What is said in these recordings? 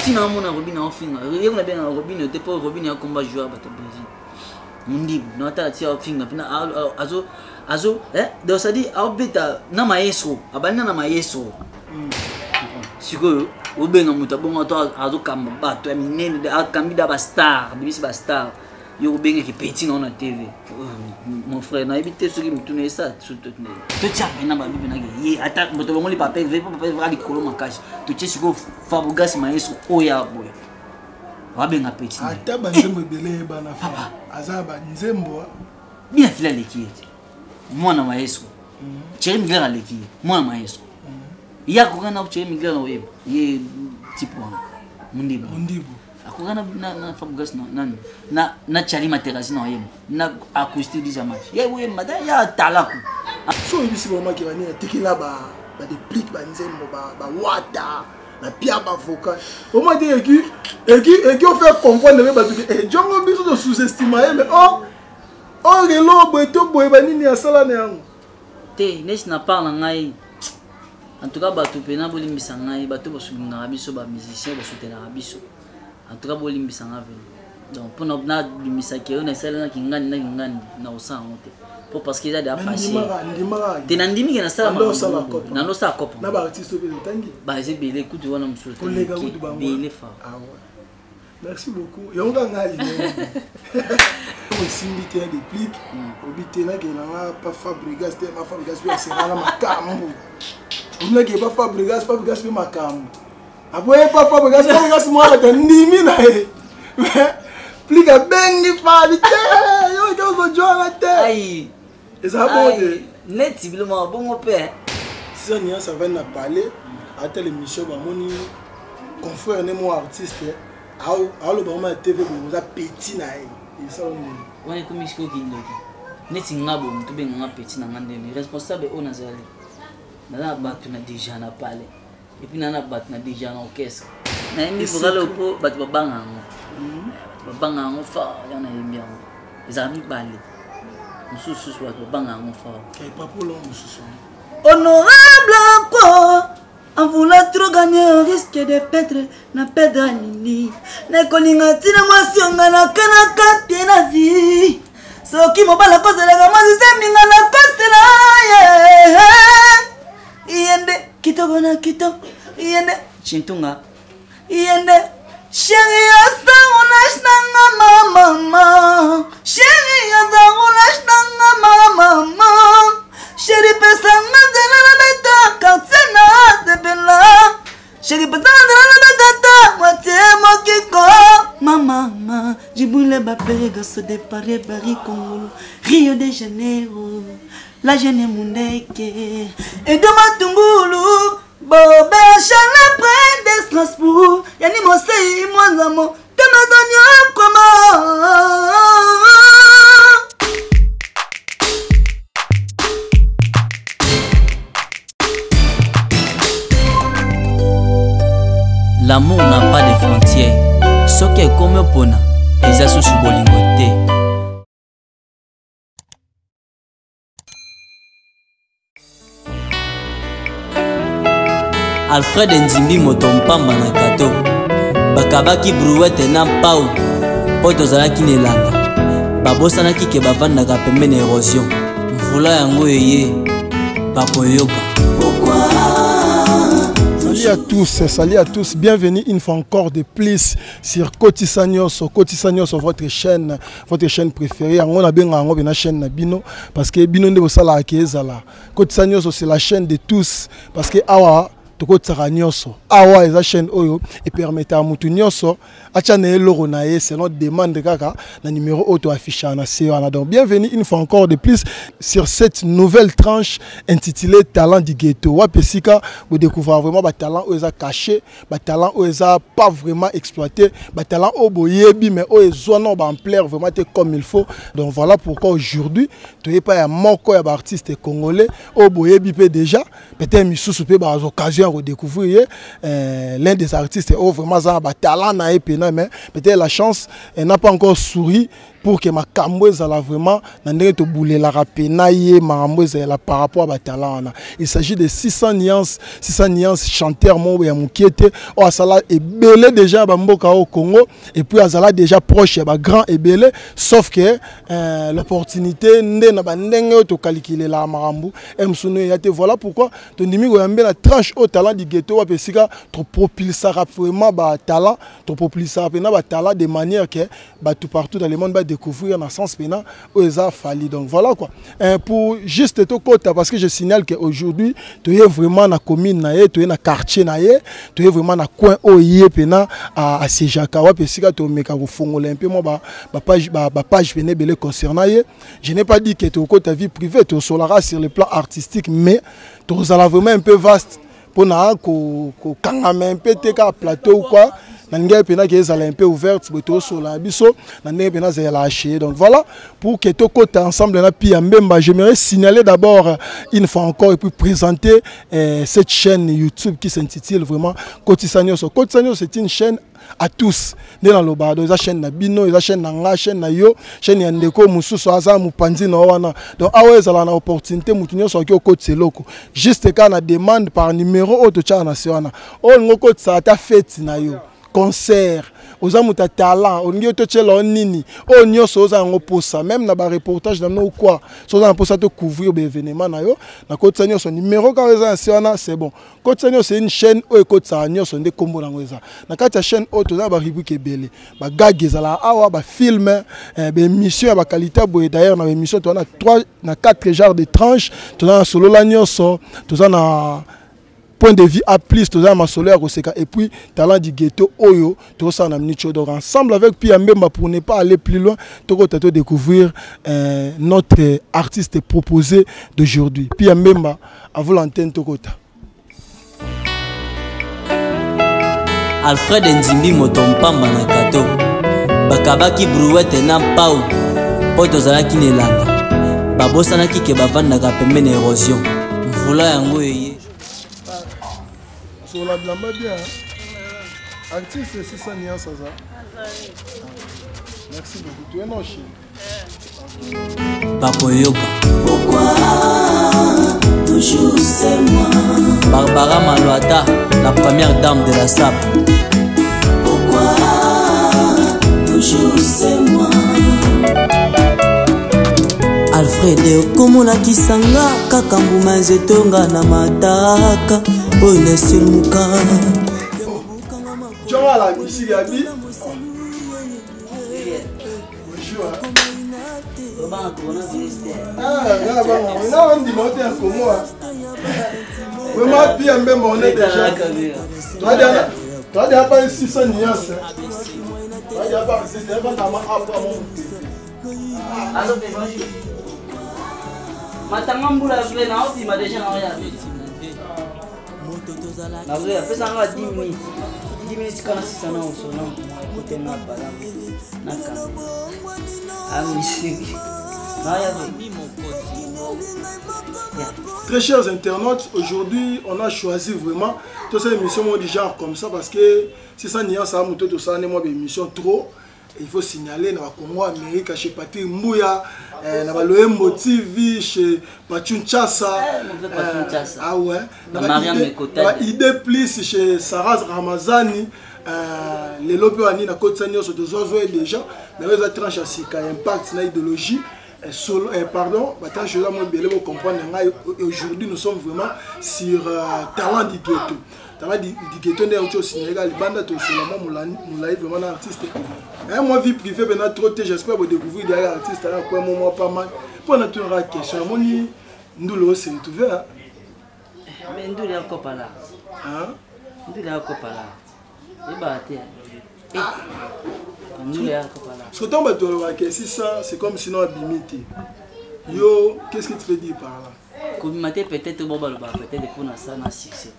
Tina mona Robin en finga. Yo na bien Robin te pas Robin ya combat joueur bato Brésil. Mundi no ta tia finga pina azo donc ça dit abeta na maestro abana na maestro. Siko obenga muta bonga to azo kamba bato minene de akambida ba star bibisi ba star. Yo benga ki petit non na TV. Mon frère na habité ce qui me tourne ça tout tia na ba bibi na ye attaque moto bongo li papel ve papel va li kolo makashi to tia siko Fabregas maestro oya boy wabenga petit ata banzembo ebele bana fa azaba nzembo bien fila leki mwana maestro Thierry Mugler aleki mwana maestro ya kokana Thierry Mugler na web ye tipo mundibo akokana na Fabregas na Charlie Materazzi na web na acoustique du match ye we mada ya talaku so ibisi boma ki bani tekela ba déplique ba nzembo ba wata la pierre avocat au moins dire et qui ont fait comprendre les bateaux et Django biso de sous-estimer mais oh relo boeto boebani ni asala na yango te nes na parle ngai en tout cas bato pena bolimbisa ngai bato bosulinga biso ba musicien bosutela biso en tout cas bolimbisa ngai donc pour na limisa ke on esala na kingani na osa ngote pour parce qu'il y a des affaires te nandimi ke na sala na no sa kopo na ba artiste be tangi ba ze bele kutu wana musu bele fa merci beaucoup yonga ngali aussi invité des pliques obité na ke na pas Fabregas te ma Fabregas be sera na makambo on ke pas Fabregas be makambo aboye pas Fabregas moi la ndimi na plique bengi fa vite yo do jola te ai ça bon de net simplement bon père si on y a ça va na parler à telle émission ba moni confrère ne mo artiste le ba ma TV bo za petit na et ça on est comme isko kindoki net ngabo mtu be nga petit na ngandeni responsable on azali na batu na déjà na parler et puis na batu na déjà na orchestre na indi bogalo po batu babanga ngo fa yana yemia les amis balé mususu watu babanga ngo fa kay papolo mususu honorable quoi en voulant trop gagner on risque de perdre na perdre nini na kolinga tina mwasi onga na kanaka tie na vie soki mobala kozela ga mwasi minga na kostela yende kitoko na kitoko yende chintunga yende chérie asa unash nanga mama chérie asa unash nanga mama chérie pesa ngazela na beta katsena de bella chérie pesa ngazela na beta moitié mokiko mama jibule bapega se dépare Paris Congo Rio de Janeiro la jeune mundeke et de matungulu Bobe chala près de Strasbourg yani mosei mwanzamo tema donyo koma L'amour n'a pas de frontières. Ce qui est comme pona, les assos sur bolingoté. Alfred Nzimbi motompamba na kato bakabaki brouette na pau poto zalaki nelanga babosanaki ke bavandaka pembeni na érosion mvula yango eye bakoyoka. Salut à tous, bienvenue une fois encore de plus sur Kotisa Nyonso, votre chaîne préférée. On a bien une chaîne Bino parce que Bino de Bosala Kezala. Kotisa Nyonso c'est la chaîne de tous parce que awa Tokotara Nyonso awa est la chaîne oyo et permet à mutu nyonso acha na eloro na ye selon demande kaka na numéro auto affiché en AC. Donc bienvenue une fois encore de plus sur cette nouvelle tranche intitulée Talent du ghetto. Wapesika vous découvrez vraiment ba talent oza caché, ba talent oza pas vraiment exploité, ba talent oboyebi mais ozo non ba ampleur vraiment comme il faut. Donc voilà pourquoi aujourd'hui tu es pas un moko ya artiste congolais oboyebi pe déjà peut-être misusu pe ba occasion redécouvrir l'un des artistes vraiment ça ba talent na epena mais peut-être la chance n'a pas encore souri pour que ma camboise là vraiment n'andre te bouler la rapenaye ma camboise là par rapport à talent. Il s'agit de 600 nuances chanteurs mon ya mukiete o asala et belé déjà bamboka au Congo et puis azala déjà proche ya ba grand et belé sauf que l'opportunité ndé na bandenge to calculer la marambu emsuno ya te voilà pourquoi ton ndimi ko yambe la tranche au talent du ghetto wa pesika trop propulser vraiment ba talent trop propulser pena ba talent de manière que ba tout partout dans le monde va découvrir dans sens pena oza fali. Donc voilà quoi. Pour juste to kota parce que je signale que aujourd'hui tu es vraiment na commune na ye, tu es na quartier na ye, tu es vraiment na coin oye pena à Sejaka wa pesika to meka ko fongola un peu moi ba page venait belé concernant ye. Je n'ai pas dit que tu as ta vie privée, tu solara sur le plan artistique mais tu as vraiment un peu vaste pour na ko kangame un peu te ka plateau ou quoi. Nangé pena qui est un peu ouverte pour sur la biso nangé pena c'est lâché. Donc voilà pour que tout côté ensemble na pi mbemba. J'aimerais signaler d'abord une fois encore et puis présenter cette chaîne YouTube qui s'intitule vraiment Kotisanyo. Kotisanyo c'est une chaîne à tous dans le bas. Donc la chaîne na bino, la chaîne na nga, chaîne na yo, chaîne ya ndeko mususu aza mupanzi na wana. Donc awe za la opportunité mutunyo so ki okoti loko. Juste quand na demande par numéro auto cha na siwana. O ngoko tsa ta fête na yo. Concert, aux amuta talent, on y a nini, on y a soza en oposa, même na ba reportage dans ou quoi, soza en posa te couvrir l'événement na yo, na côté sanyo son numéro quand c'est bon. Côté sanyo c'est une chaîne où côté sanyo son des combos dans ça. Na kata chaîne auto za ba rubrique belé, ba gag ezala awa ba film, ba émission ba qualité boy d'ailleurs na émission tu na 4 genres de tranches, tu as solo la nyoso, tu as na point de vue à plus, tout ça ma solaire et puis talent du ghetto oyo tout ça on a mis donc ensemble avec Pi Mbemba pour ne pas aller plus loin tout côté découvrir notre artiste proposé d'aujourd'hui. Pi Mbemba à vous l'antenne tout côté. Alfred Nzimbi motompa manakato bakabaki brouette na pau poto zalaki nelanga babosana ki ke bavanda pembeni érosion mvula yango yeye. Sur la blamba bien. Artiste, c'est ça, Nia Saza. Merci beaucoup. Tu es noché. Bakoyoka. Pourquoi toujours c'est moi? Barbara Malouata, la première dame de la SAP. Pourquoi toujours c'est moi? Alfred Okomola Kisanga, Kakambuma Nzetonga na mataka. Oh, Nesumuka. Tu vois la musique, Gabi? Bonjour. On dit monter un commun. Vraiment, bien, même on est déjà. Tu as déjà pas 600 nuances. Tu as déjà pas 600 nuances. Matangambula fait na ofi ma déjà na rien. Na vous a fait ça en 10 minutes. 10 minutes quand c'est ça na au sono. Côté na bala. Na ka. Ah musique. Na ya Très chers internautes, aujourd'hui on a choisi vraiment toutes ces émissions du genre comme ça parce que si ça n'y a ça monte tout ça n'est moi une émission trop. Il faut signaler dans le Congo Amérique chez Patrick Mbouya, dans le Loembo TV chez Pachun Chassa. Ah ouais. Dans Idée Plus chez Saraz Ramazani. Les lopéani na côte sanyo sur deux oiseaux déjà. Dans les tranches à Sika impact na idéologie. Pardon, je vais vous comprendre. Aujourd'hui nous sommes vraiment sur talent du ghetto. Talent du ghetto n'est pas au Sénégal. Banda to Moulaï vraiment un artiste. Moi vie privée ben trop j'espère vous découvrir derrière artiste là quoi moi pas mal. Pour notre question, mon Ndoulo c'est ouvert. Mais Ndoulo est encore pas là. Hein? Ndoulo est encore pas là. Il va atterrir. Ce que tu as dit, c'est comme sinon abimité. Yo, qu'est-ce que tu veux dire par là? Comme peut-être peut-être pour ça na succès.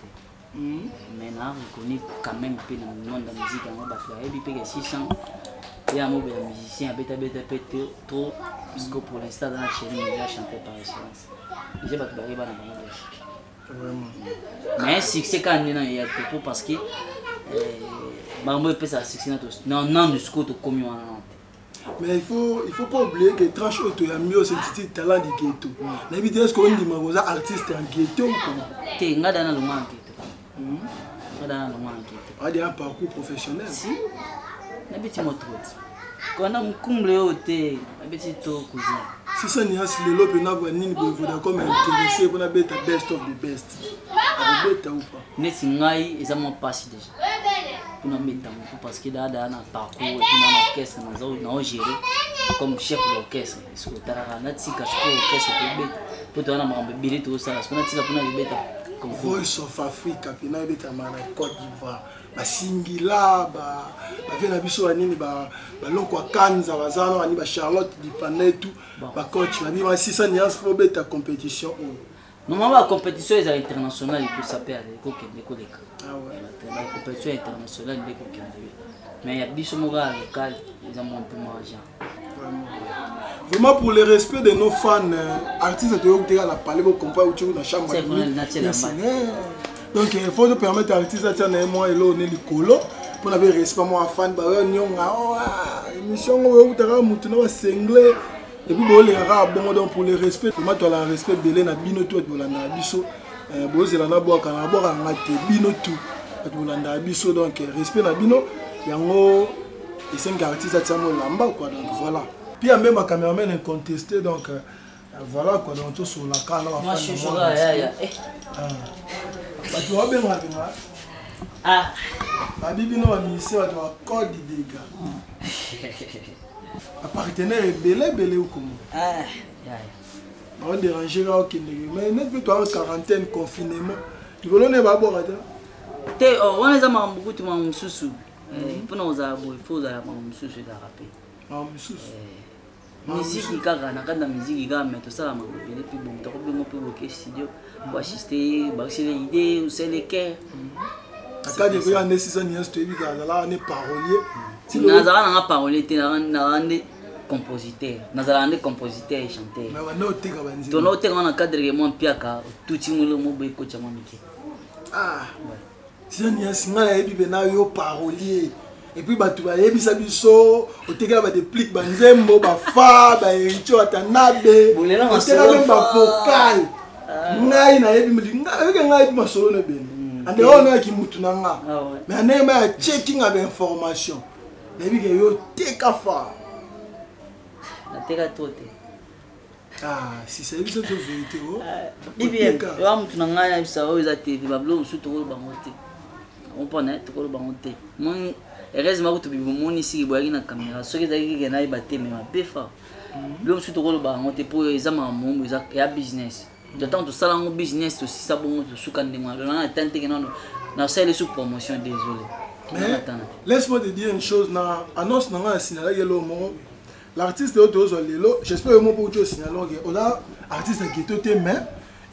Mais là on connaît quand même peu dans le monde de la musique on va faire et puis 600 il y a un musicien bêta trop parce que pour l'instant dans la chaîne il a chanté par excellence. Je vais te arriver dans vraiment. Mais succès quand il y a tout parce que Barmo peut ça succès non non du scout comme Mais il faut pas oublier que tranche auto ya mieux c'est petit talent du ghetto. N'habite est-ce qu'on dit moi artiste en ghetto ou comment? T'es ngada na longa ghetto. Ngada na longa ghetto. A des un parcours professionnel. Si. N'habite mo trop. Quand on comble hoté, n'habite to cousin. Si ça n'y a si le lobe na ba nini bo voda comme intéressé pour na beta best of the best. A beta ou pas? Nesi ngai eza mo passe déjà. Pour nous mettre parce que là dans un parcours et dans l'orchestre nous avons géré comme chef d'orchestre parce que t'as un petit casque orchestre pour toi on a un billet tout ça parce qu'on a tiré pour nous bêta comme Voice of Africa puis na bêta mana Côte d'Ivoire ba singila ba vena biso anini ba lokwa kanza bazana ani ba Charlotte di Panay tout ba coach ba bi ma 600 niance pour bêta compétition. Normalement la compétition est internationale il peut s'appeler les collègues. Ah ouais. La compétition internationale des coquins. Mais il y a des choses locales, ils ont un peu moins. Vraiment pour le respect de nos fans, artistes de Haute la parler pour comprendre où tu es dans la chambre. Donc il faut permettre aux artistes de faire moi et là on est le colo pour avoir respect moi fan bah émission où tu as maintenant singlé et puis bon les arabes bon donc pour le respect vraiment tu as le respect de l'en bino tout pour la biso boze la na boa kana boa ngate bino tout pour la biso donc respect na bino yango et 5 artistes à Tsamo Lamba quoi donc voilà puis même ma caméraman incontesté donc voilà quoi donc tout sur la canne moi je suis là ya bah tu vas bien ah la bibi no ici va toi code des dégâts partenaire belé ou comment ah on déranger là aucun mais net plutôt en quarantaine confinement tu veux l'on est pas bon attends te on les a beaucoup de monde sous pour nous avoir il faut avoir sous de rapper musique ikaka na kanda musique ikaka mais tout ça la mabele puis bon trop bien pour le studio pour assister c'est les idées ou c'est les cœurs aka de bien nécessaire ni est bi là on est parolier nazala na parolier te na compositeur nazala na compositeur et chanteur mais on a oteka banzi to no oteka na cadre que mon piaka tout mulo mo boy ko chama miki ah si on y a singa et puis na yo parolier et puis batu ba yebisa biso oteka ba déplique ba nzembo ba fa ba ericho atanabe oteka même ba vocal ngai na yebi ngai masolo ne ben ande ona ki mutu na nga mais ane ma checking ab information yebi ke yo teka fa na teka tote ah si c'est biso de vérité oh bibi yo mutu na nga ya bisa o za TV ba blo su to ba ngote on pone to ko ba ngote mon heureusement que tu bibo moni si boyaki na caméra soki ezalaki ke nayi bate me mabe fa blo su to ko ba ngote po eza mamombo eza ya business de temps to sala ngo business aussi ça bon to suka ndema na tante ke non na sale sous promotion désolé mais laisse-moi te dire une chose na annonce na nga sinala yelo mo l'artiste auto lelo j'espère mo pour tu sinalo ke ola artiste qui to te mais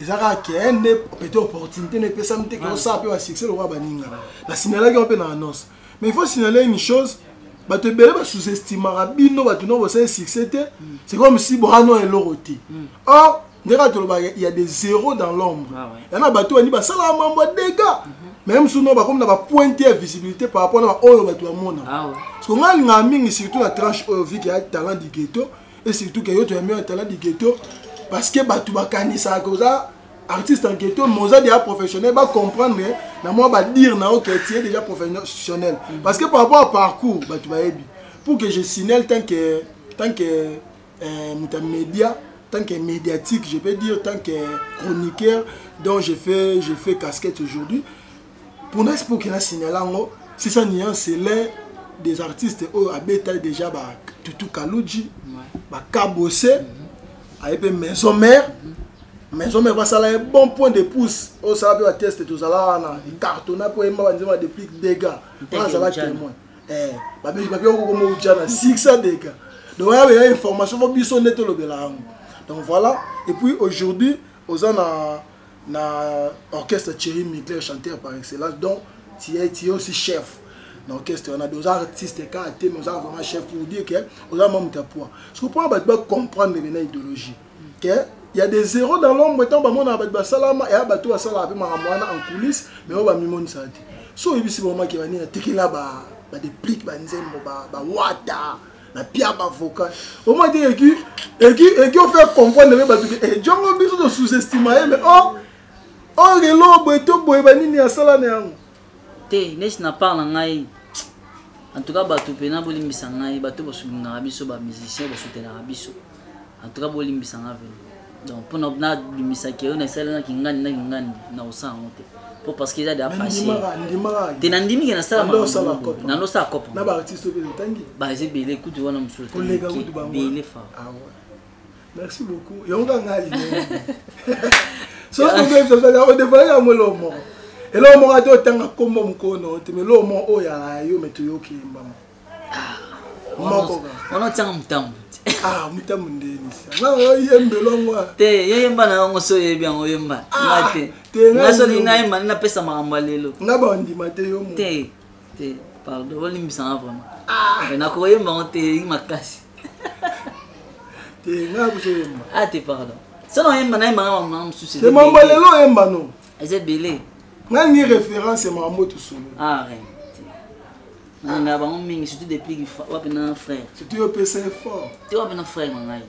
ezaka kende peut-être opportunité ne peut ça me te que ça peut succès le roi baninga la sinala ki on peut na annonce mais il faut signaler une chose bah te belé ba sous-estimer bino ba tuno bo succès c'est comme si bohano est loroti or il y a des zéros dans l'ombre. Il y en a bateau qui ba sala mambo dégâts. Même si nous ba comme na ba pointer visibilité par rapport à oyo bateau mona. Parce que ngal ngami surtout la tranche vie qui a talent du ghetto et surtout que yo tu as mis un talent du ghetto parce que bateau ba kanisa koza artiste en ghetto moza déjà professionnel va comprendre na moi ba dire na OK tu es déjà professionnel parce que par rapport au parcours bateau ba ebi pour que je signale tant que multimédia tant que médiatique, je peux dire, tant que chroniqueur, dont je fais casquette aujourd'hui. Pour nous, pour qu'il y ait un signal, c'est ça, c'est l'un des artistes qui a déjà Tutu Kalouji, Kabossé, avec Maison Mère. Maison Mère, ça a un bon point de pouce. Ça va tester tout ça là, carton pour des pliques dégâts. Ça va témoin. Eh, 600 dégâts. Donc, il y a une information, il faut bien le donc voilà, et puis aujourd'hui, on a l'orchestre Thierry Micler, chanteur par excellence, donc tu es aussi chef d'orchestre. On a des artistes qui mais on a vraiment chef pour dire qu'on a même de poids. Ce qu'on peut comprendre l'idéologie. Il y a des zéros dans l'ombre, on a salama et on a salama en coulisses, mais on va mimon ça. So il y a des moments qui vont dire des pliques, des wata. na pia avocat au moins dire et on fait comprendre les bateaux et Django biso de sous-estimer mais oh relo boeto boeba nini asala na yango te neshi na parle ngai en tout cas bato pena bolimbisa ngai bato bosulinga biso ba musicien bosutena biso en tout cas bolimbisa ngai donc pour na limisa ke on esala na kingani na osa ngote pour parce qu'il y a des affaires te nandimi ke na sala na no sa kopo na ba artiste be tangi ba ze bele écoute wana msulte bele fa ah ouais merci beaucoup yonga ngali so on devrait ya molomo et là on a dit autant comme mon kono mais là on ya yo meto yo kimba on a tanga mutambo ah mutambo ndeni sa na yembelo ngwa te yemba na ngo so yebya ngo yemba ngate ngaso lina yemba na pesa mangamba lelo ngaba ndima te yo mo te pardon wali misanga vraiment na ko yemba ngo te makasi te ngabu so yemba te pardon sono yemba na yemba ngam susi te mamba lelo yemba no eze belé ngani référence mambo to solo rien na bango mingi surtout depuis que wapena frère surtout yo pesa fort tu wapena frère ngai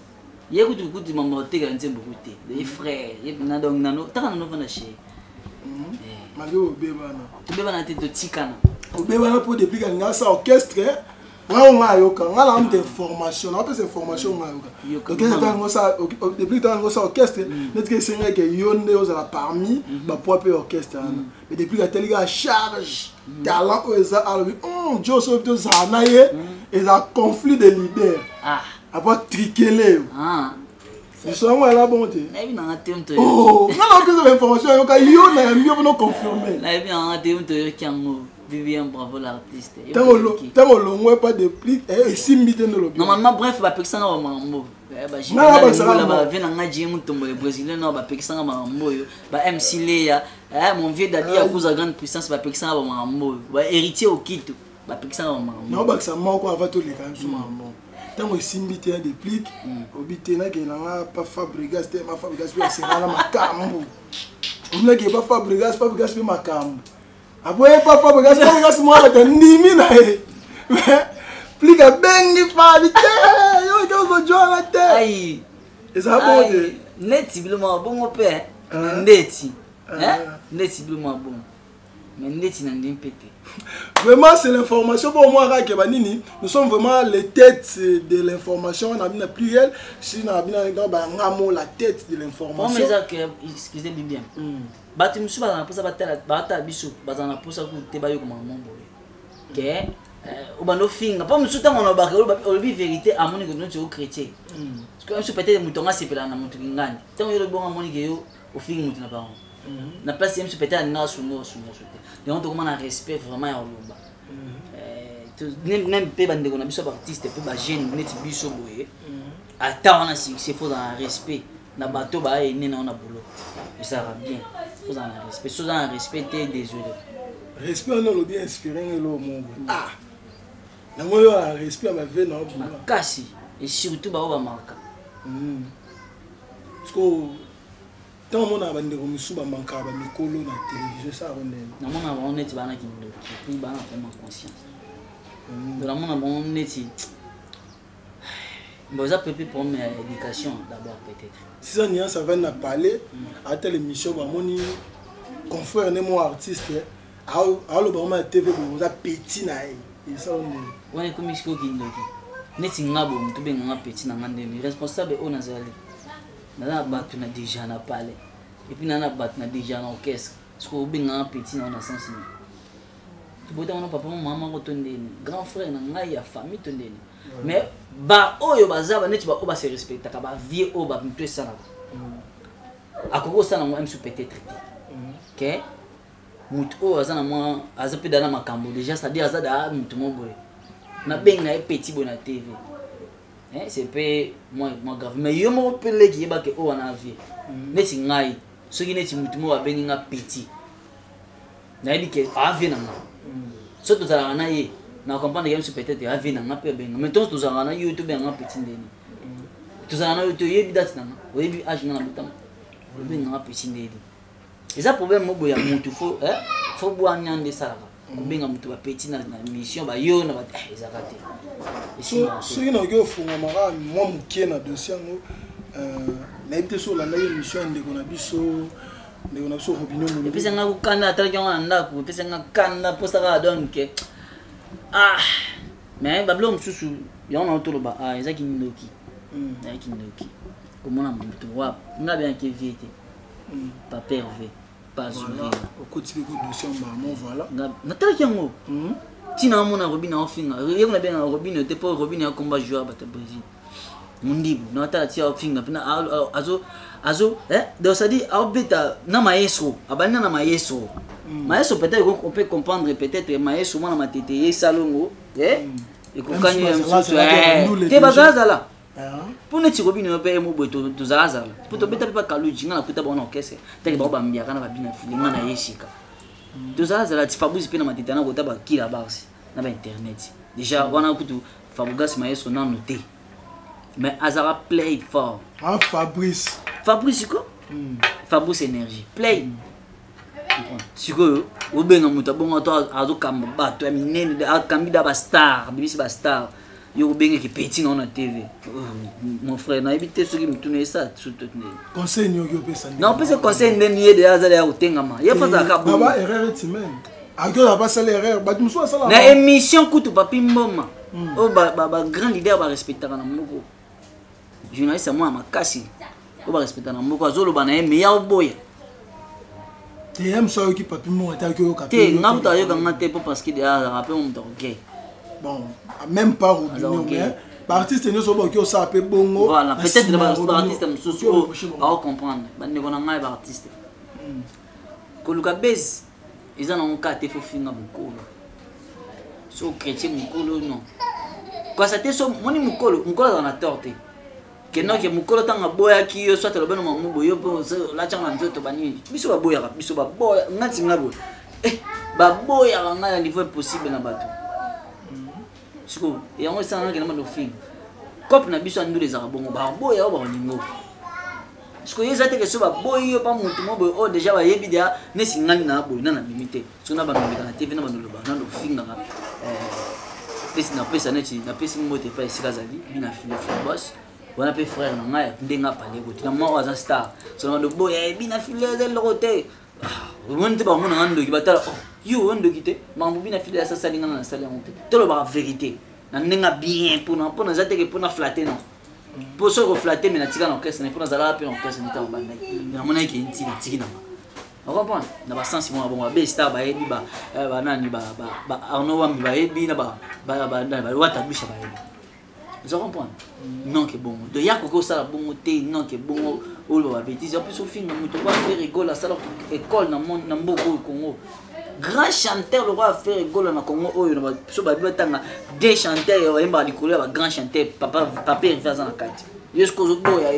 ye kuti mama oteka nzembo kuti les frères ye na donc nano taka no vana chez malio bebana te to tikana obebana pour depuis que ngasa orchestre nga yoka nga la am d'information on appelle information nga yoka donc quand on ça depuis quand on ça orchestre net que c'est que yonde aux la parmi ba propre orchestre mais depuis que tel gars charge talent aux alors Dieu so to zanaye et ça conflit de leaders après triquer ils sont moi la bonté oh nga la plus d'information yoka yo na mieux pour nous confirmer la bien en terme de kiango Vivien bravo l'artiste. Tant on l'on pas de pli et simbité no lobby. Normalement bref ba pekisanga ba mambo. Ba jina ba vena ngaji mutombo le brésilien no ba pekisanga ba mambo yo. Ba MC Leya, mon vieux Dadi a cause grande puissance ba pekisanga ba mambo. Ba héritier au Kito, ba pekisanga ba mambo. Non ba ça moko avant to les quand même mambo. Tant on simbité de pli, obité na ke na pas Fabregas, c'était ma Fabregas bi c'est na makambo. On na ke pas Fabregas bi makambo. Après pas Fabregas moi avec nimi na e plica bengi fabite yo go jola te ai eza bonde neti biloma bongo pe ndeti neti biloma bongo mais neti na ndimpete vraiment c'est l'information pour moi que banini nous sommes vraiment les têtes de l'information on a bien pluriel si on a bien ba ngamo la tête de l'information on que excusez-moi bien bati musu bazana posa batala biso bazana posa ku te bayo kuma mambo ke obano finga pa musu tango na baka olobi vérité amoni que nous sommes chrétiens parce que musu peut-être mutonga sepela na mutu ngani tango yo bonga amoni que yo o finga mutu na ba na place musu peut-être na sungo te donc on a respect vraiment ya oloba nem pe bande na biso artiste pe ba jeune net biso boye ata on a succès faut dans respect na bato ba ene na on a boulot et ça va bien faut en respect faut en respecter désolé respect on a bien inspiré le monde na moi yo respect ma vie na boulot kasi et surtout ba marka parce que tant mon a bande ko misu ba manka ba mikolo na télévision ça on est na mona ba on est bana ki ndo ki ba na prendre conscience na mona ba on est bon ça peut pour mes éducation d'abord peut-être si ça va na parler à telle émission ba moni confrère ne mon artiste a le ba TV bo za petit na et ça on est comme isko ki ndoki neti ngabo mtu be nganga petit na ngandeni responsable on azali na ba tu na déjà na parler et puis na ba tu na déjà na orchestre parce que be nganga petit na on sens tu bote on papa maman ko tondeni grand frère na ngai ya famille tondeni mais ba oyo bazaba neti ba oba se respecta ka ba vie oba mtu sana akoko sana mo msu peut-être que mutu o azana mo azape dana makambo déjà ça dit azada mutu mo boy na benga e petit bo na TV c'est pas moi grave mais yo mo pele ki ba ke o na vie neti ngai so ki neti mutu mo ba benga nga petit na dit que avie na so to tala na ye na comprendre que peut-être avie na pe benga mais tous to na YouTube nga petit ndeni to na YouTube yebi date na yebi age na butam benga nga petit ndeni et ça problème mo boya mutu faut boire nyande ça kobenga moto bapeti na mission bayo na ezaka te soki nakoki ofungwamaka mwa mokie na dossier yango nayebi te so olandaki émission ya ndeko na biso Robinho epesanga kokanda atalaki yango na ndako epesanga kanda mposaka donke mais babilo mosusu yango na otoloba ezaki ndoki komona moto wa nga bianke vie te pas perve pas sourire okoti pe ko dossier mbamo voilà natalaki yango tina mona Robin ofinga yeko na benga Robin te po Robin ya combat joueur bata Brésil mundibu na tala tia ofinga pina azo donc ça dit abeta na maestro abana na maestro maestro peut-être on peut comprendre peut-être maestro mona matete ye salongo et kokani te bazaza là pour ne tirer bien pe mo boto to zaza pour to beta pa kaluji ngana kuta bona okese te ba ba mbia kana ba bina filinga na yeshika to zaza la Fabrice pe na matete na kota ba kila basi na ba internet déjà wana kutu Fabrice maestro na noté mais Azara play fort Fabrice quoi Fabrice énergie play siko obenga muta bonga to azo kamba bato ya minene akambida ba star bibisi ba star yo benga ki petit na TV mon frère na ebité soki mutune ça tout conseil nyoki opesa non pese conseil ndeni ye de azala ya utengama ye faza ka bon baba erreur timen akyo ba sala erreur ba muso sala na émission kutu papi mboma o ba grand leader ba respectaka na moko journaliste moi makasi o ba respectaka na moko azolo bana ye meya oboya te aime ça qui papi mo ta ko ka te ngamta yo kanga te parce que déjà rappel on me OK bon même pas Robinho mais artiste ne so ba ki o sa pe bongo voilà peut-être les artistes mususu à comprendre bande kona ngai ba artiste koluka base ils en ont ka te fo finga mukolo so chrétien mukolo non quoi ça te so moni mukolo dans la torte que non que mukolo tanga boya ki yo soit le beno mamu boyo po la changa nzoto bani biso ba boya ngati ngabo ba boya nga na niveau possible na bato siko yango sana ke na mando fin cop na biso andu les arabongo ba boya ba ningo siko yeza te ke so ba boyo pa mutu mo boyo déjà ba yebi dia ne singani na boyo na limité so na bando na TV na bando ba na lo finga pesi na pesa neti na pesi mote pa esika zali bina fini boss wana pe frère na ngai ndenga pale ko tina mo aza star so na do boya bina file de l'autre wonte ba mona ngando ki batala yo wondo kite mambu bina file sa salinga na sali monte to lo ba vérité na ndenga bien pour na zate ke pour na flatter non pour se reflatter mais na tika na orchestre na pour na zala pe orchestre ni ta banda na mona ki nti na tiki na on comprend na ba sens mo bon ba star ba yebi ba nani ba Arnaud Wambi ba yebi na ba wata bisha ba yebi vous comprenez non que bon de yako ko sala bon té non que bon o ba bêtise en plus au film muto ba faire rigole ça école na monde na mboko Congo grand chanteur le roi faire rigole na Congo oyo na so ba tanga des chanteurs ya ba likolo ba grand chanteur papa il fait ça na kati yesko zo boya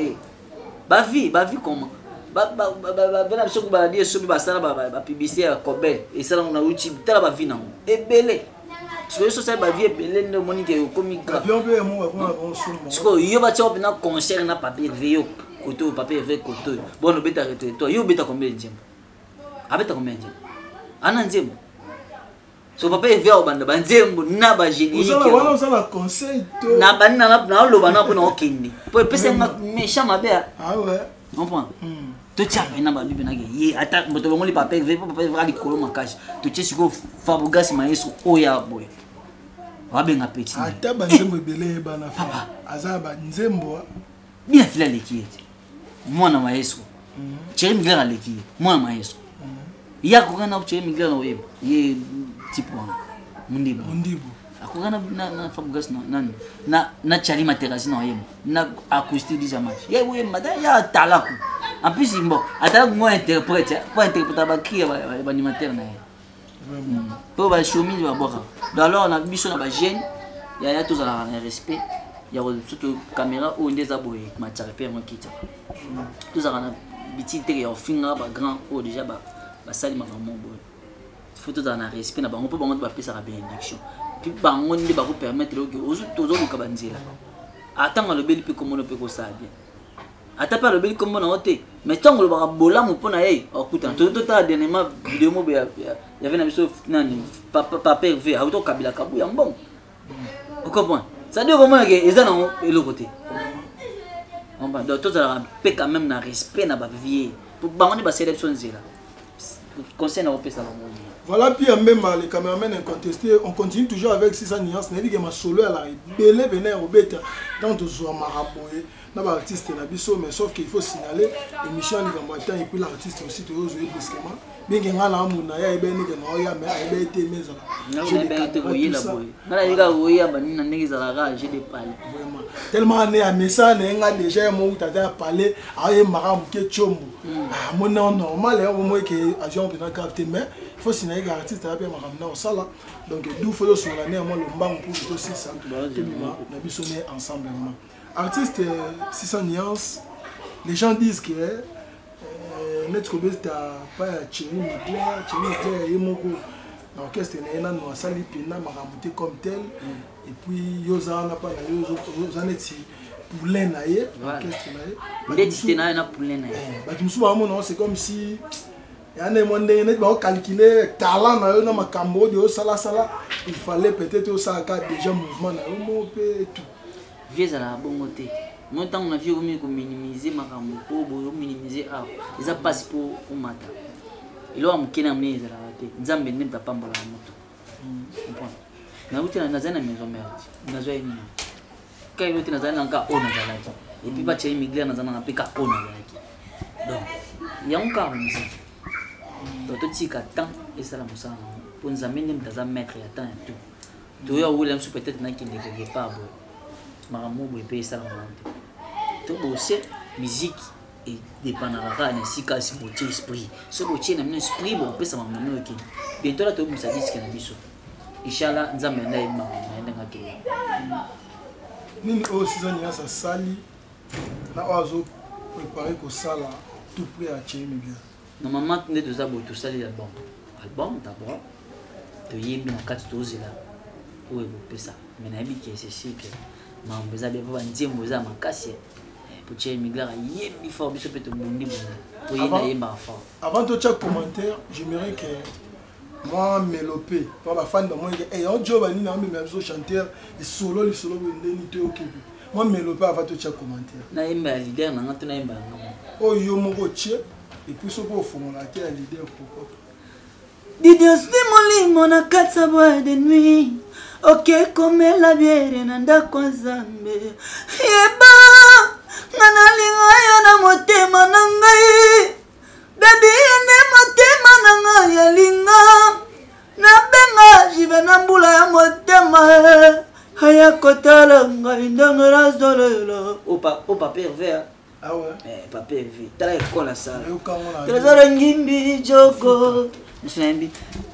ba vie comment bana biso ba dire so ba sala ba publicité ya Kobe et ça na uchi tala ba vie na ebele siko so ça ba vie ebele ndo monique komi grave siko yo ba tio na concert na papier veyo koto papier veyo koto bon no beta reto to yo beta combien de abeta combien de ana nzembo so papier veyo banda ba nzembo na ba génie wala sala conseil to na banna na lo bana ko na okindi po pese méchant mabe ouais comprends to tia na ba bibi na ke ye ata moto bongoli papier veyo papier veyo ali kolo makashi to tia siko Fabrice maestro oya boy wabenga petit ata ba nzembo ebele bana fa azaba nzembo bien fila lekiyete mwana maestro Thierry Mugler aleki mwana maestro ya kokana na Thierry Mugler na webo ye tipo mundibu akokana na Fabrice na Charlie Materazzi na webo na acoustique du match ye we madame ya talaku en plus imbo atala moi interprète pour interpréter ba ki ba animateur na pour ba chemise ba boka alors on a biso na ba jeune ya tous à respect ya surtout caméra ou ndeza boye matcha pe mo kita tous à na biti te ya finga ba grand ou déjà ba sali ma maman boye photo dans respect na bango po bango ba pesa ka bénédiction puis bango ndi ba ko permettre que ozu tozo ka banzela atanga le beli pe comme on peut ko ça bien ata pa lobeli kombo na ote mais tango lobaka bolamu mpona ye okuta totala dernièrement vidéo mo y'avait na biso nani papa hervé auto kabila kabu ya mbongo okopona ça dit comment que eza na eloko te on va donc tozala pe quand même na respect na ba vie pour bamoni ba sélection nzela conseil na opesa ba monde. Voilà, puis même les caméramans incontestés, on continue toujours avec 600 nuances. On a dit que ma solo à la belle venait au bête dans tout ce maraboye. N'a pas artiste na biso, mais sauf qu'il faut signaler l'émission de Gambata et puis l'artiste aussi de jouer brusquement. Mais qu'il y a un monde ya ebe ni que non ya mais ebe été mais ça. Je l'ai pas été voyé la boy. Na les gars voyé ba ni na ngi za la j'ai des palais. Vraiment. Tellement né à message nga déjà mon tata parler aye maramu ke chombo. Ah mon normal au moins que agent peut na capter mais il faut signaler que l'artiste a bien ramené au sala. Donc d'où faut sur l'année moi le mbang pour tout aussi ça. Na biso né ensemble vraiment. Artiste 600 nuances, les gens disent que notre best a pas Thierry Mugler et Moko. L'orchestre est là, nous a sali pina maramuté comme tel. Et puis Yosa n'a pas Yosa neti poulain naie, l'orchestre naie. L'identité na poulain naie. Bah tu me souviens non, c'est comme si il y a des monde net ba calculer talent na yo na makambo de sala il fallait peut-être au saka déjà mouvement na yo mo pe tout. Vieux à la bonne côté. Mon temps on a vu comme minimiser ma caméra pour minimiser ah ils a passé pour matin. Il a manqué na mesa la tête. Nzambe ne t'a pas mbola moto. Comprends. Na uti na zana maison mère. Na zo ni. Kai uti na zana nka ona zana ki. Et puis ba chez immigré na zana na pika ona zana ki. Donc il y a un cas comme ça. Donc tout si temps et ça la mossa. Pour nzambe ne t'a mettre ya temps et tout. Tu ya William peut-être na ki ne quelque part. Maramu bwe ça to bosser musique et dépendra na sika si botie esprit so botie na esprit bo pesa mamano ok bientôt là to musa disque na biso inshallah nzambe na ima na ngake nini o 6 ans ça sali na ozo préparer ko sala tout prêt à Thierry Mugler normalement nde to za bo to sali album d'abord to yembi na kati to zela o e bo pesa mais na bi que c'est sûr que mambo za bien ba nzembo za makasi pour Thierry Mugler yembi fort biso peut to mundi pour yenda yemba fort. Avant de chaque commentaire, j'aimerais que moi mélopé pour ma fan de moi et un job ani na même chanteur et solo ndeni te ok. Moi mélopé avant de chaque commentaire. Na yemba leader na ngatu na yemba ngamo. Oh yo moko tche et puis so pour fondre la leader pourquoi. Didier Simoli na katsa bois de nuit. Ok comme la bière nanda kwa zambe. Yeba ngana linga ya na motema na ngai. Baby ne motema na ngai ya linga. Na benga jive na mbula ya motema. Haya kotala ngai ndangara zolela. Opa pervers. Ah ouais. Papa pervers. Tala ekola ça. Trésor ngimbi joko.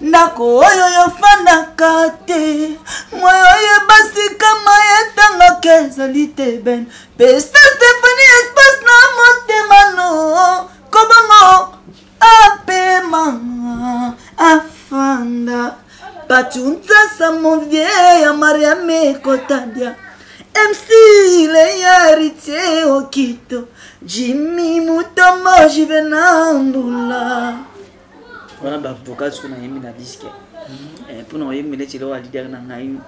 Ndako oyo yofandaka te moyo yebasi kama yetanga kezali te ben pesta Stephanie espace na motema no kobongo apema afanda patunzasa mon vieil ya Mariame Kotadia MC le yaritier okito Jimmy Mutombo jivenambula. Voilà, bah, vocal ce qu'on a mis dans le disque. Pour nous, il y a leader dans Naïm.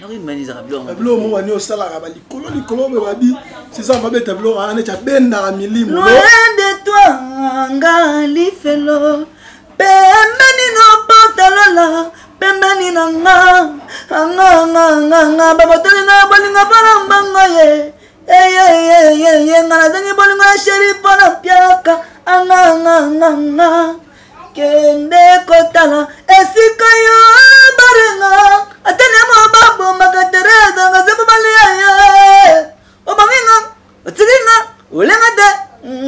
Non, il m'a dit ça. Tableau, moi, on est au salaire. Nicolo, c'est ça, on va mettre tableau. On est à Ben dans la mili. Loin de toi, Ngali Fello. Pembeni no portalola. Pembeni nanga. Anga. Babotoli na bolinga parambanga ye. Ngana zangi bolinga sheri pona piaka. Anga. Kende kotala. Esika yo barenga. Atene mo babo magatereza. Ngazebu balia. Obanginga. Otiringa. Ulenga de.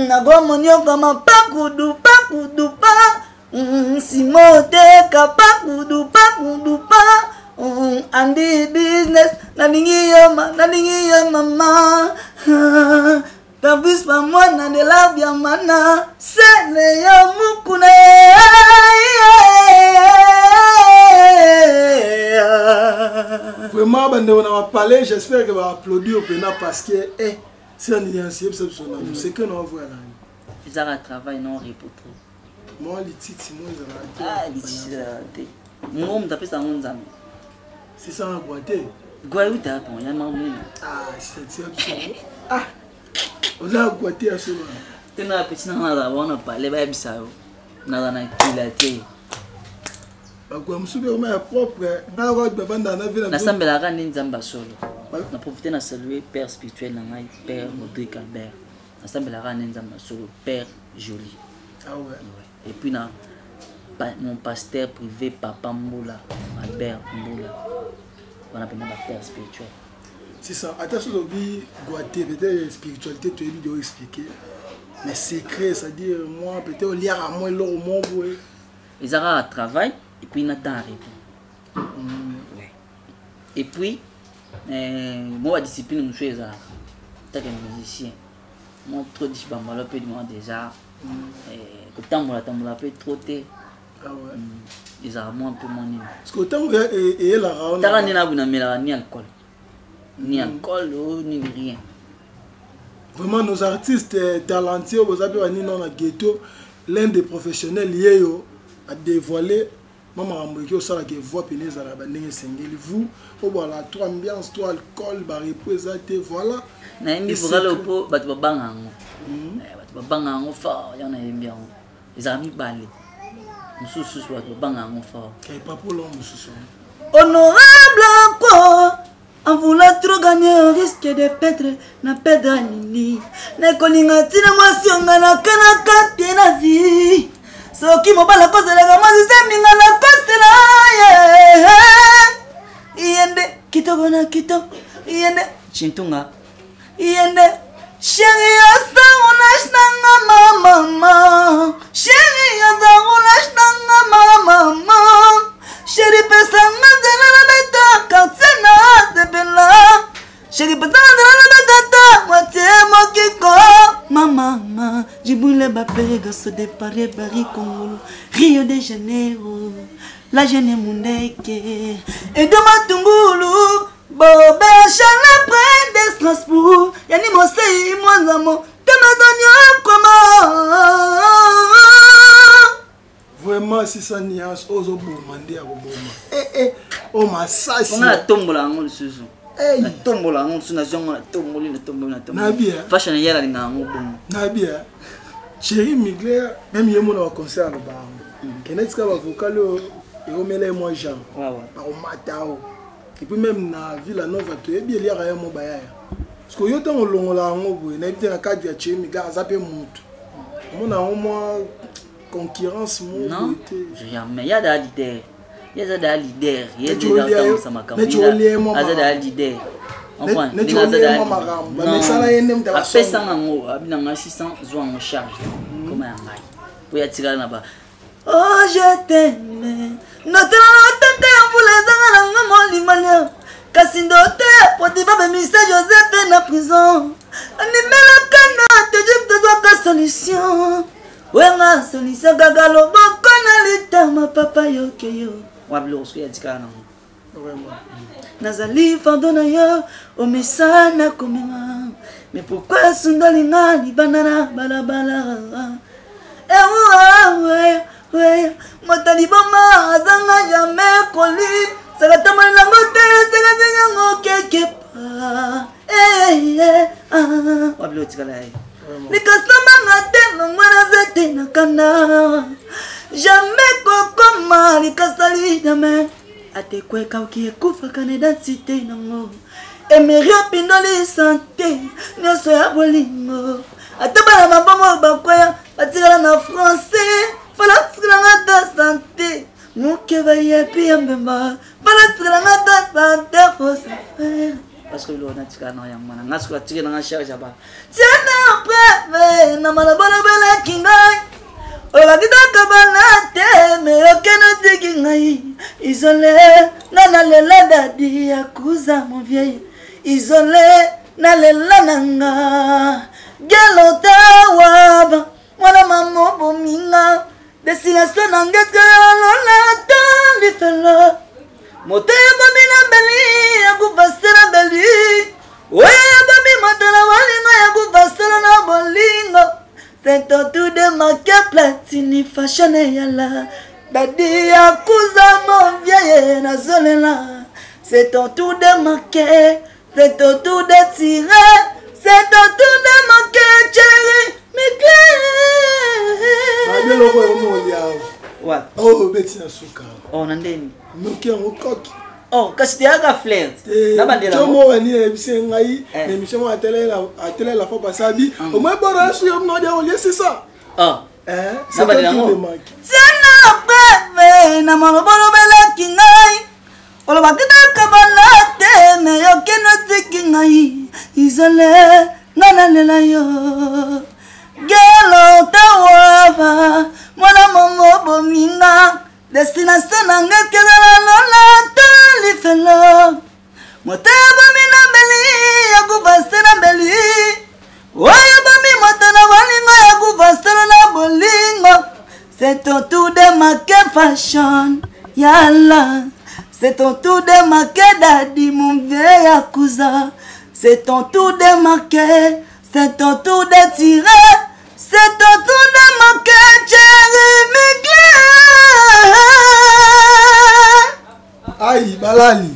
Nagomo nyoka mapakudu pa. Simote kapakudu pa. Andi business. Nalingi yo mama. Tabis pa mwana de la via mana. Sele ya mukune. Vraiment, on a parlé, j'espère que va applaudir au pénal parce que c'est un initié, c'est que nous avons là. Ils ont un travail non repoté. Moi, les titres, moi, ils ont ah, les titres, moi, on m'appelle ça mon ami. C'est ça en boîté. Guaïou t'as bon, il y a un ah, c'est absolument. Ah, on a boîté à ce moment. Tu n'as pas petit on a parlé, bah, ça. On a un kilaté. Quoi, je suis vraiment propre. L'assemblée la reine Nzamba solo. On a profité de saluer Père spirituel, Père Rodrigue Albert. L'assemblée la reine Nzamba solo, Père Jolie. Ah ouais. Et puis mon pasteur privé, Papa Mboula, Albert Mboula. On appelle mon père spirituel. C'est ça. Attention, peut-être spiritualité, tu as expliquer. Mais secret, c'est-à-dire, moi, peut-être, au lien à moi, l'or au monde. Ils ont un travail. Et puis, il y a un répit. Et puis, moi, la discipline, je suis un musicien. Moi, trop de choses, je suis déjà. Quand on peut trotter. Ils ont un peu mon niveau. Parce que tant que tu es là, ni alcool. Ni alcool, ni rien. Vraiment, nos artistes talentueux, vous avez dans le ghetto, l'un des professionnels liés à dévoiler. Maman a dit que ça que voix pénètre à la bande singeli vous voilà trois ambiance trois alcool ba représenter voilà na indi bugalo po batu babanga ngo batu babanga ngo fort yana bien les amis balé mususu batu babanga ngo fort kay pas pour l'homme mususu honorable quoi en voulant trop gagner au risque de perdre na perdre nini ne kolinga tina mwasionga na kanaka tena vie soki mobala kozelaka mwasi minga na kostela yende kitoko na kitoko yende chintunga yende chéri asa unashnanga mama chéri asa unashnanga mama chéri pesa ngazela na beta katsena debela chéri pesa ngazela na beta moitié mokiko mama Jiboule Bapega se dépare Paris Congo Rio de Janeiro la jeune Mundeke et de Matungulu Bobe Chala près de Strasbourg Yani Mosei Mwanzamo Temadonio comment vraiment si ça niance ozo bomande à boma oh ma ça on a tombola ngol susu la tombola ngol susu na zongo na tomboli na tombola na tombola nabia fashion yala linga ngobom nabia chéri Migler même yemo na concert le bar kenetika ba vocal et omela moi Jean au matao et puis même na Villa Nova to ebi elia ya mo baya parce que yo tango longola ngobo na bité na cadre ya chéri Migler azape mutu mona au moins concurrence mo non jamais il y a des leaders il y a des leaders il y a des dans sama kamila azada leader enfin les azada mais ça là yende mta pesa ngo abina nga 600 zo en charge comme un ngai pour ya tirana na ba oh je t'aime notre pour les angana ngomoli mania kasindo te poti ba message Joseph na prison animela kana te jipte zo ka solution Wenga solution gagalo bokona lita ma papa yokeyo wablo so ya tikana vraiment nazali fandona yo o mesana komema mais pourquoi sundalinga libana balabala ouais motali boma azanga jamais koli sakata mala ngote sakata nyango kekepa wablo tikala les customers n'attendent pas zete na kana jamais kokoma les kasali dame ate kweka ukikufa kaneda cité nango emerio pindoli santé nyoso ya bolingo ataba na mabongo bakwaya batikala na français fala tikala ngata santé muke bayepi ambemba fala tikala ngata santé faut se faire parce que l'on a tika na yang mana ngasko tika na charge ba tiana preve na malabola bela kingai ola kitaka banate me okeno tiki ngai isolé na lela dadi akuza mon vieil isolé na lela nanga gelota waba mwana mamo bominga destination nangeka lona tali fela moto ya bomi na beli ya kuvasela beli oyo ya bomi moto na walingo ya kuvasela na bolingo c'est ton tour de marquer platini fashion yala dadi ya kuza mon vieille na zolela c'est ton tour de marquer c'est ton tour de tirer c'est ton tour de marquer chérie ouais. Oh, Betty Nasuka. Oh, nandeni. Nuki en coq. Oh, kasi tu as un flair. Nabandela. Tu m'as dit l'émission ngai, l'émission à télé la fois passée. Au moins bon sur non dia olier c'est ça. Oh. Nabandela. Tiana breve na malobolo bela kingai. Olo bakita kabalate me yo keno tikingai. Isole ngana lela yo. Gelo tawava mwana mongo bominga destination nanga kezala lola toli felo moto ya bomi na beli ya kuvaste na beli oyo bomi moto na bolingo ya kuvastelo na bolingo c'est ton tour de marquer fashion yala c'est ton tour de marquer dadi mon vieux yakuza c'est ton tour de marquer c'est ton tour de tirer c'est ton tour de marquer chérie Miguel. Aïe, balali.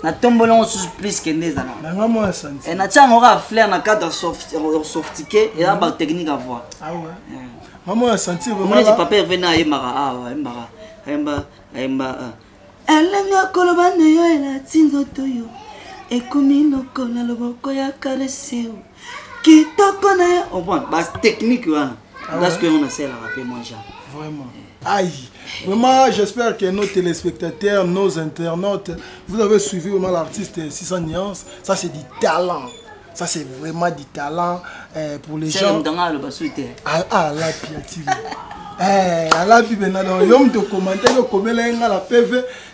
Na tombolon sous plus que des années. Nanga moi senti. Et na tchang aura flair na cadre softiqué et la technique à voir. Ah ouais. Maman a senti vraiment. Moi dit papa venait à Emara. Ah ouais, Emara. Elenga kolobane yo ela tinzo toyo. E komino kona loboko ya kareseo. Kitoko na ya. Oh bon, base technique là. Parce que on a celle à rappeler moi déjà. Vraiment. Aïe. Vraiment, j'espère que nos téléspectateurs, nos internautes, vous avez suivi vraiment l'artiste 600 nuances. Ça, c'est du talent. Ça, c'est vraiment du talent pour les gens. Ah, la piatine. La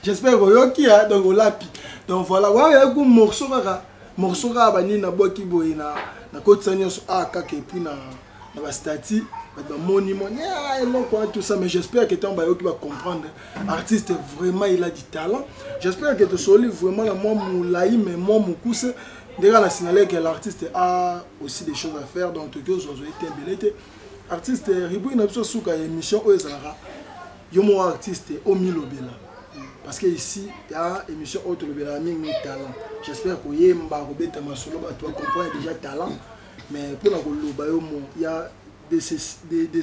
j'espère que donc donc voilà, voilà un morceau morceau na stati monument tout ça, mais j'espère que tu vas comprendre. Artiste vraiment il a du talent. J'espère que tu sois vraiment la moi moulaï mais moi mon cousse. Déjà la signalé que l'artiste a aussi des choses à faire donc tu dois été artiste Ribou n'a pas souka émission aux Zara. Yo mon artiste au Milobela. Parce que ici il y a émission autre Lobela mingi talent. J'espère que yemba robeta masolo ba toi comprendre déjà talent. Mais pour la Loba il y a de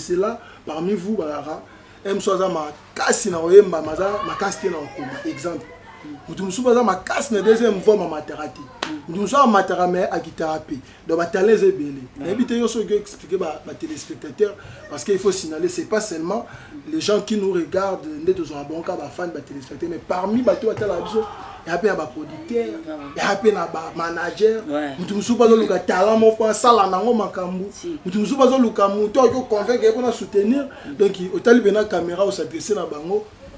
cela parmi vous balara M soza ma kasi na oyemba maza ma kasi na okoma exemple. Mutumsu baza ma kasi na deuxième fois ma materati. Mutumsu ma materame a guitare donc ba talent ebele. Évitez yo so expliquer ba téléspectateurs parce qu'il faut signaler c'est pas seulement les gens qui nous regardent ndeto zo bon ka ba fan ba téléspectateurs mais parmi bato atala biso il y a un producteur, il y a un manager, il y a un talent, il y a un soutenir. Donc, il y a une caméra qui s'adresse à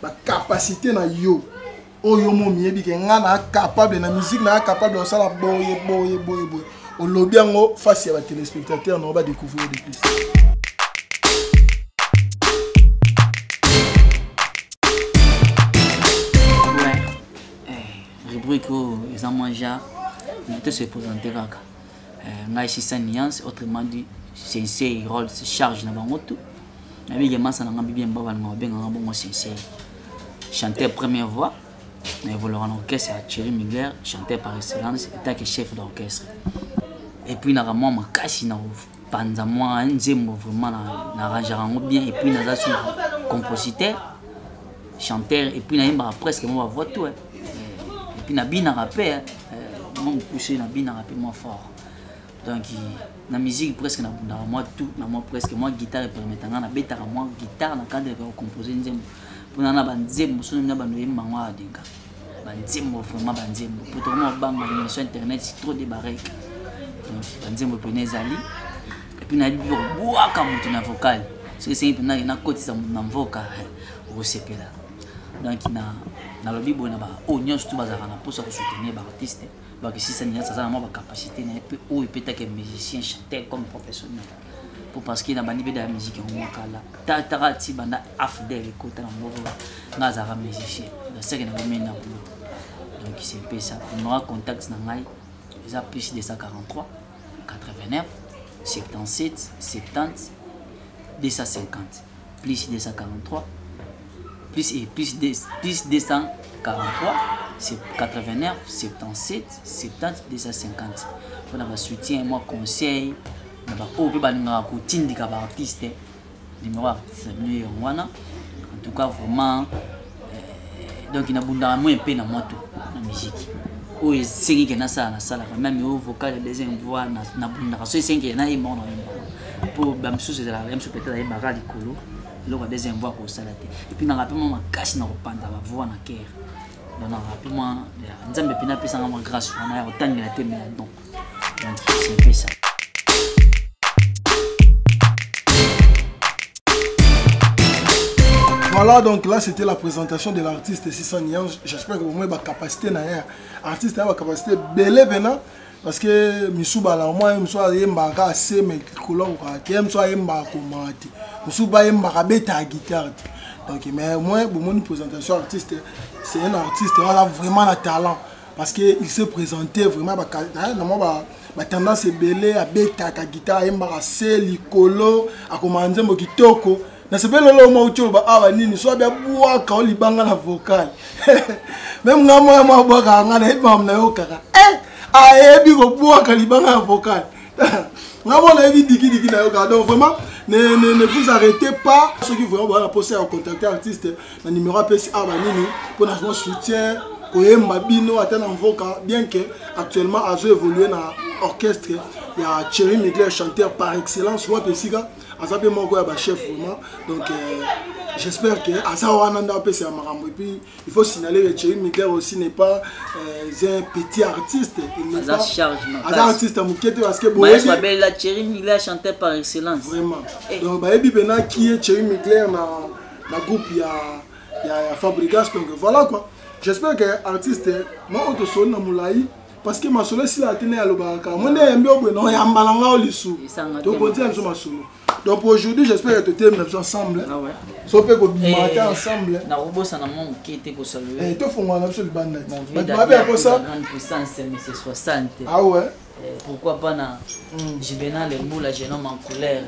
la capacité de yo. Oyo mo miebi ke ngana capable na musique na capable de ça la boye. Au lobby ngo face à téléspectateurs on va découvrir de plus. Les amants ont se présenter à 600 nuances, autrement dit, c'est un rôle, c'est charge dans le tout. Mais il y a un chanteur première voix, mais vous l'aurez en orchestre à Thierry Miguel, chanteur par excellence, étant que chef d'orchestre. Et puis, il y a un casse, il y a un zémo vraiment bien, et puis il y a un compositeur, chanteur, et puis il y a presque ma voix tout. Puis na bien rappé moi pousser na bien rappé moi fort donc la musique presque na moi tout na moi presque moi guitare permettant na beta moi guitare na cadre de composer nzembo pour na banzembo so na bando yemba ngwa denga banzembo vraiment banzembo pour tout moi bang ma sur internet c'est trop débarqué donc banzembo penezali et puis na libo boa comme na vocal c'est simple na côté ça na vocal au sepela donc na lobby bona ba onion surtout bazaka na pour soutenir ba artiste ba que si ça n'y a ça na ba capacité na peu ou peut-être que musicien chanteur comme professionnel pour parce que na bandi be de la musique en kala ta ti banda afdel écoute na mbogo na za musicien c'est que na mena Donc c'est peu ça. On aura contact dans Ngai. Ils ont plus de 143, 89, 77, 70, 250. Plus 243, plus 243, c'est 89, 77, 70, 250. Pour avoir soutien, moi conseil, on peut pas nous raconter des artistes, numéro artiste, en tout cas vraiment. Donc il y a moins de peine dans la musique. Où il sait qu'il y a ça, même au vocal et deuxième voix, c'est 5 qui est mort pour Bamsous, c'est la même chose peut-être avec Magali Kolo, le deuxième voix pour ça. Et puis rapidement, on casse dans le pan, la voix dans le cœur. Donc rapidement, nous avons bien appris ça en grâce, on a autant de la thème. Donc c'est un peu ça. Voilà, donc là c'était la présentation de l'artiste 600 Nuances. J'espère que vous avez la capacité l'artiste a la capacité belle venant parce que Misuba là moi Misuba yemba assez mais couleur qui Misuba yemba commenter Misuba yemba beta guitare. Donc mais moi pour mon présentation artiste c'est un artiste qui a vraiment un talent parce que il s'est présenté vraiment ba tendance belle à beta guitare yemba assez licolo à commander mo kitoko. Na sepele lo mo uchoba awa nini so bia bua ka olibanga na vocal même ngamo ya mabwa ka ngana ibam na yokaka ayebi ko bua ka libanga na vocal ngamo na ebi diki na yoka. Donc vraiment ne vous arrêtez pas ceux qui vont avoir la possibilité à contacter artiste na numéro APC awa nini pour notre soutien koyemba bino atana vocal bien que actuellement a évolué na orchestre. Il y a Thierry Mugler, chanteur par excellence, soit Pessiga, Azabe Mongo est chef vraiment. Donc j'espère que Azawananda c'est un marambo. Et puis il faut signaler que Thierry Mugler aussi n'est pas un petit artiste. Il n'est pas un artiste à Moukete parce que la Thierry Mugler chanteur par excellence. Vraiment. Donc Baebi Bena qui est Thierry Mugler dans le groupe il y a Fabrigas. Donc voilà quoi. J'espère que l'artiste, moi on te sonne dans Moulaï. Parce que ma solo si la tenue à l'obaka, moi je suis bon, yambalanga olisu. Donc on dit à ma solo. Donc pour aujourd'hui, j'espère que tu es ensemble. Ah ouais. So peut qu'on matin ensemble. Na robo ça na mon qui était pour saluer. Et toi faut moi sur le bandit. Mais pas ça. Grande puissance mais c'est 60. Ah ouais. Pourquoi pas na Juvenal les mots la jeune homme en couleur.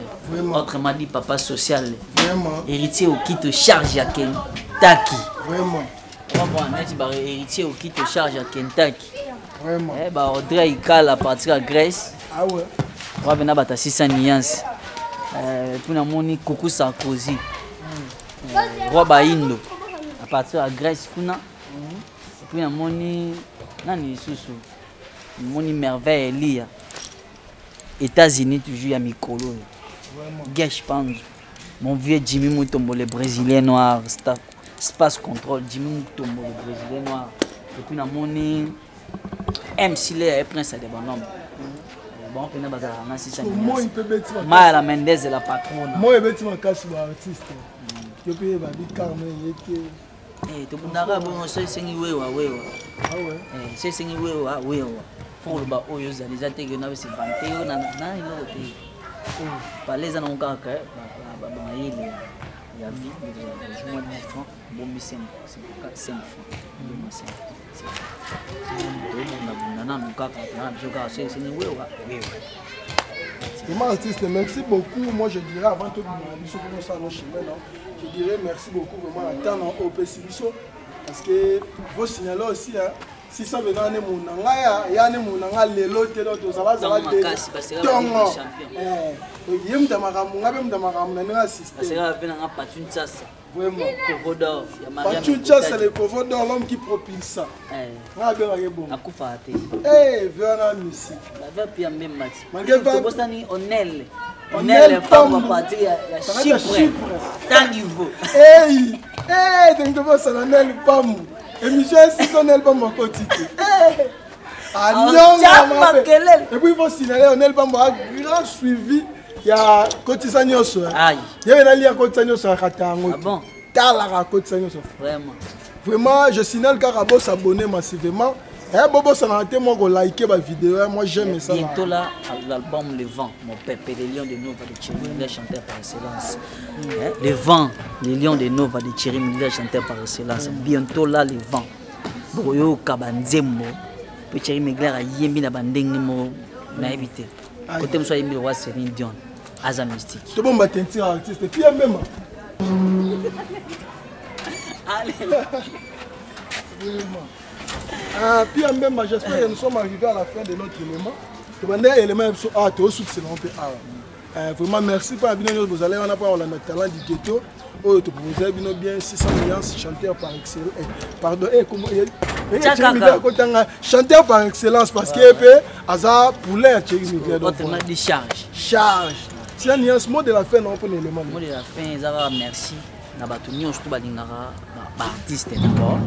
Autrement dit papa social. Vraiment. Héritier au qui te charge à Kentucky. Vraiment. Moi on a héritier au qui te charge à Kentucky. Vraiment. Audrey Ikal à partir de Grèce. Ah ouais. On va venir à 600 Nuances. Puis on a moni Coucou Sarkozy. Roi Indo à partir de Grèce. Puis on a moni Nani Soussou. Moni Merveille Elia. États-Unis toujours à Mikolo. Gesh Panzo. Mon vieux Jimmy Mutombo le Brésilien noir. Space Control Jimmy Mutombo le Brésilien noir. Et puis on a moni MC le prince de bonhomme. Bon, on peut pas dire na 600. Moi il peut bêtir. Maya Mendez la patronne. Moi il bêtir ma casse sur artiste. Je peux pas dire Carmen yeke. To bundaka bon so sengi wewa. Ah ouais. C'est sengi wewa. Pour le ba oyo za les attaques na se vanter na ilo te. Parler za nonka ka ba ile. Il y a vie de moins de 10 francs, bon mais 5 francs. Artiste, merci beaucoup. Moi je dirais avant tout je dirais merci beaucoup vraiment à temps au PCBiso parce que vous signalez aussi si ça veut dire mon nanga ya ne mon nanga lelo te do ça va de tongo yem tamakamu ngabe mtamakamu na nga assisté parce que va na patune sasa vraiment Covodor ya Maria patune sasa le Covodor l'homme qui propulse ça ngabe ba yebo akufa te viana musique la va pia même match malgré bostani Onel pas partir ya Chypre tant niveau donc tu vas ça Onel Pam émission saisonnelle pas mon quotidien et puis il faut signaler Onel Pam a grand suivi il y a Kotisa Nyoso il y a un Kotisa Nyoso à Katango bon Tala Kotisa Nyoso vraiment je signale Karabo s'abonner massivement et Bobo ça n'a été moi qui liker ma vidéo moi j'aime ça bientôt là l'album Le Vent mon pépé les lions de Nova de Thierry Mugler chanteur par excellence Le Vent les lions de Nova de Thierry Mugler chanteur par excellence bientôt là Le Vent boyo kabanzembo pe Thierry Mugler a yembi na bandenge mo na éviter côté mo yembi roi Céline Dion aza mystique to bomba tentir artiste puis même allez puis même j'espère que nous sommes arrivés à la fin de notre élément to bande élément so to succès on peut vraiment merci pour bien vous allez on a pas le talent du ghetto. Oh, tu proposais bien 600 millions chanteur par excellence. Pardon, comment chanteur par excellence parce que Aza Poulain a tiré autrement dit charge. C'est un nuance mot de la fin non pour l'élément. Mot de la fin, Zara merci. Na batuni surtout balingara artiste d'abord.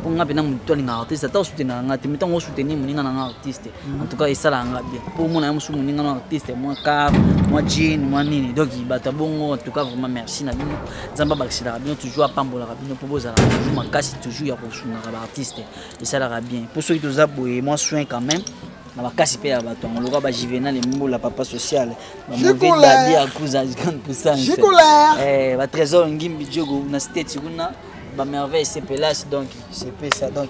On a bien un artiste, ça soutenir un artiste, mais on soutenir un artiste. En tout cas, ça là bien. Pour moi, on soutenir un artiste, moi Cap, moi Jean, moi Nini. Donc, il bat bon. En tout cas, vraiment merci. Nabino, Zamba Baxila, bien toujours à Pambola, bien propose à la toujours ma casse toujours à reçu un artiste. Et ça là bien. Pour ceux qui nous aboué, moi soin quand même. Na bakasi pe ya bato on loka ba Juvenal Mbola papa social ba mauvais dadi à cause à 50% ba trésor ngimbi jogo na state kuna ba merveille c'est pelas donc c'est ça donc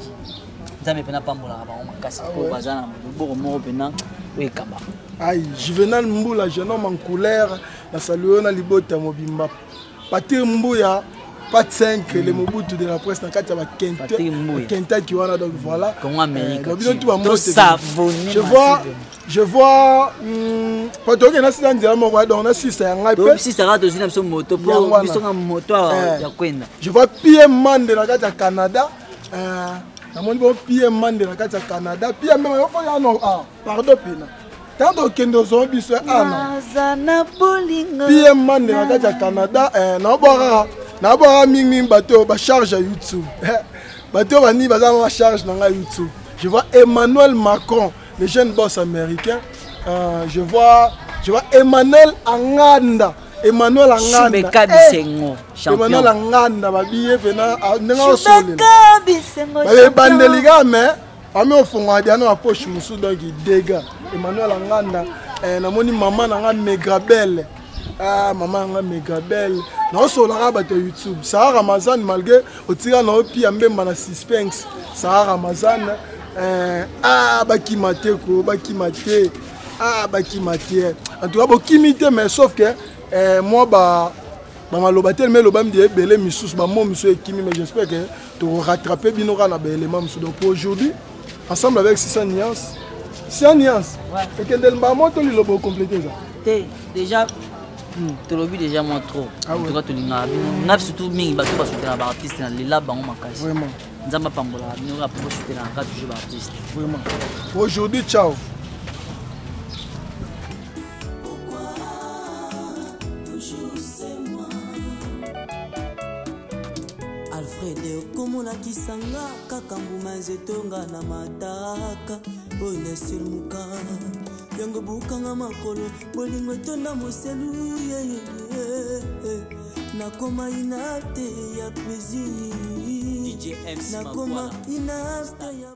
nzambe pena pambola ba on makasi po bazana bo mo pena we kaba ay Juvenal Mbola jeune homme en couleur na salué na libota mobimba Patir Mbuya pas de 5 les Mobutu de la presse na kati ba Kenta qui wana donc voilà je vois pas donc na sila ndia mo donc na 6 ya ngai pe 6 sera de une moto pour biso na moto ya kwenda je vois PM Man de la kati ya Canada na moni bon PM Man de la kati ya Canada PM même yo fa no pardon pena tant kendo zo biso ana bolingo PM Man de la kati ya Canada na ba mingi bateau ba charge à YouTube bateau bani ba za charge na YouTube je vois Emmanuel Macron le jeune boss américain je vois Emmanuel Anganda Emmanuel Anganda babiye pena nenga sole ba bandeliga mais ami ofonga dia na poche musu donc dégâts Emmanuel Anganda na moni maman na nga Megabelle maman nga Megabelle na sola bato YouTube ça Ramazan malgré otira na opi ambemba na suspense ça Ramazan bakimate en tout cas bakimite mais sauf que moi maloba tel mais loba me belé misus ba mo misu ekimi mais j'espère que tu rattraper bino na ba élément misu donc pour aujourd'hui ensemble avec 600 nuances et que del ba mo to li lobo compléter ça déjà tu l'as vu déjà moi trop en tout cas tu l'as surtout mingi bato ba soutenir ba artiste na lila bango makasi vraiment nzamba pambola bino ra pour soutenir en cas toujours ba artiste vraiment aujourd'hui ciao Komona kisanga kakambuma zetonga na mataka oyo sirmuka yango bukanga makolo bolingo tonda moselu nakoma inate ya plaisir nakoma inate ya